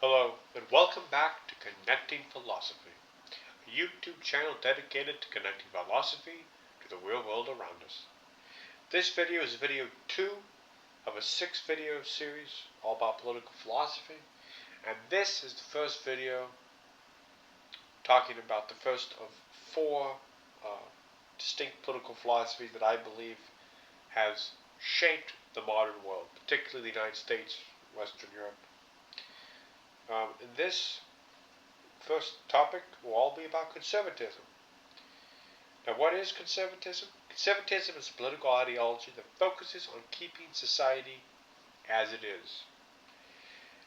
Hello, and welcome back to Connecting Philosophy, a YouTube channel dedicated to connecting philosophy to the real world around us. This video is video 2 of a 6-video series all about political philosophy, and this is the first video talking about the first of 4 distinct political philosophies that I believe has shaped the modern world, particularly the United States, Western Europe. In this first topic will all be about conservatism. Now, what is conservatism? Conservatism is a political ideology that focuses on keeping society as it is.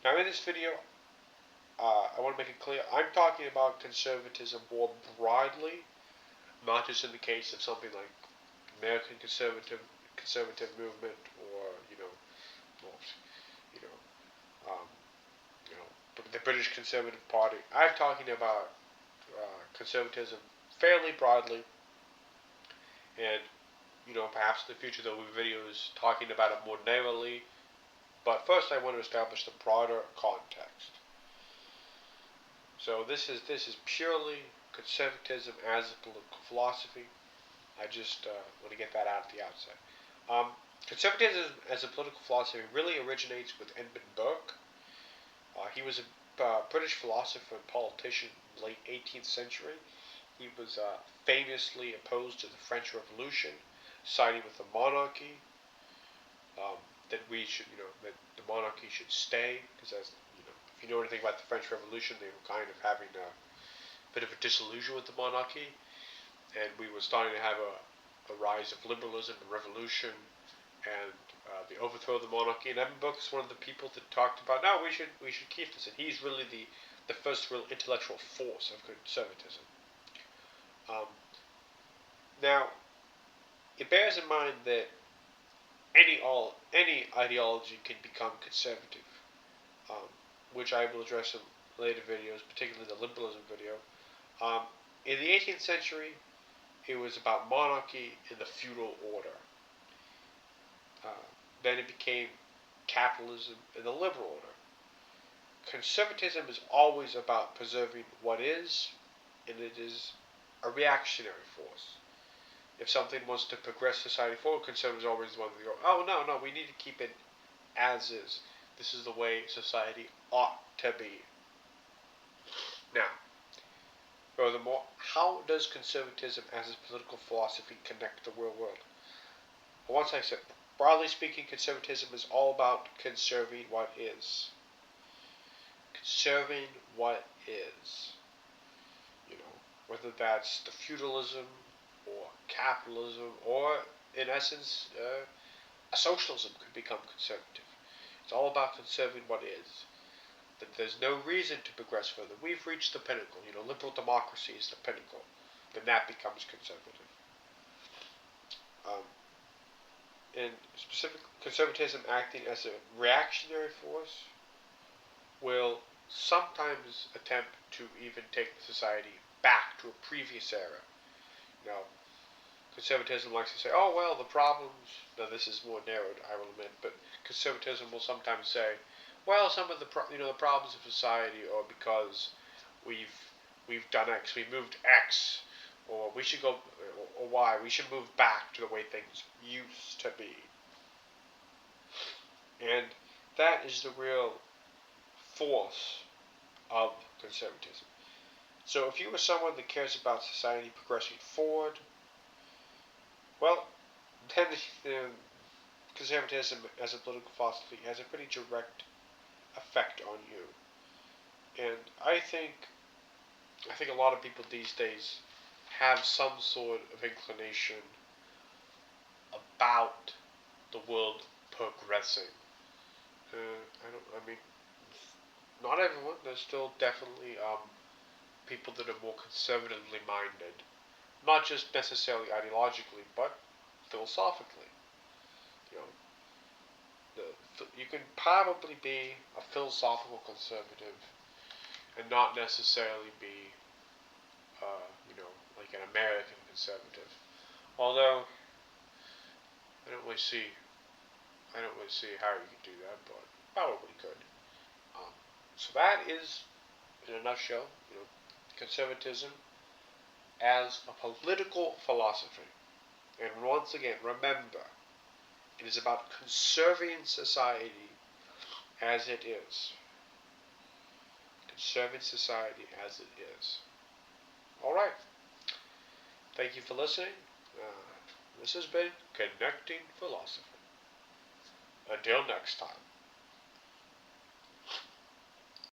Now, in this video, I want to make it clear, I'm talking about conservatism more broadly, not just in the case of something like American conservative movement, or well, you know, um, you know, the British Conservative Party. I'm talking about conservatism fairly broadly, and perhaps in the future there will be videos talking about it more narrowly. But first, I want to establish the broader context. So this is purely conservatism as a political philosophy. I just want to get that out at the outset. Conservatism as a political philosophy really originates with Edmund Burke. He was a British philosopher and politician in the late 18th century. He was famously opposed to the French Revolution, siding with the monarchy. That we should, that the monarchy should stay, because as if you know anything about the French Revolution, they were kind of having a bit of a disillusion with the monarchy, and we were starting to have a rise of liberalism and revolution, and the overthrow of the monarchy. And Edmund Burke is one of the people that talked about, no, we should keep this, and he's really the first real intellectual force of conservatism. Now, it bears in mind that any ideology can become conservative, um, which I will address in later videos, particularly the liberalism video. In the 18th century, it was about monarchy and the feudal order. Then it became capitalism and the liberal order. Conservatism is always about preserving what is, and it is a reactionary force. If something wants to progress society forward, conservatives always want to go, oh, no, we need to keep it as is. This is the way society ought to be. Now, furthermore, how does conservatism as a political philosophy connect the real world? Well, once I said, broadly speaking, conservatism is all about conserving what is. Conserving what is. Whether that's the feudalism, or capitalism, or in essence, a socialism could become conservative. It's all about conserving what is. That there's no reason to progress further. We've reached the pinnacle. Liberal democracy is the pinnacle. Then that becomes conservative. And specifically, conservatism acting as a reactionary force will sometimes attempt to even take society back to a previous era. Conservatism likes to say, oh, well, the problems, now this is more narrowed, I will admit, but conservatism will sometimes say, well, some of the problems of society are because we've done X, we moved X, or we should go, or Y, we should move back to the way things used to be. And that is the real force of conservatism. So if you are someone that cares about society progressing forward, well, then conservatism as a political philosophy has a pretty direct effect on you. And I think a lot of people these days have some sort of inclination about the world progressing. Not everyone. There's still definitely people that are more conservatively minded, not just necessarily ideologically, but philosophically. You know, you can probably be a philosophical conservative and not necessarily be, like an American conservative. Although I don't really see how you could do that, but probably could. So that is, in a nutshell, conservatism as a political philosophy. And once again, remember, it is about conserving society as it is. Conserving society as it is. All right. Thank you for listening. This has been Connecting Philosophy. Until next time.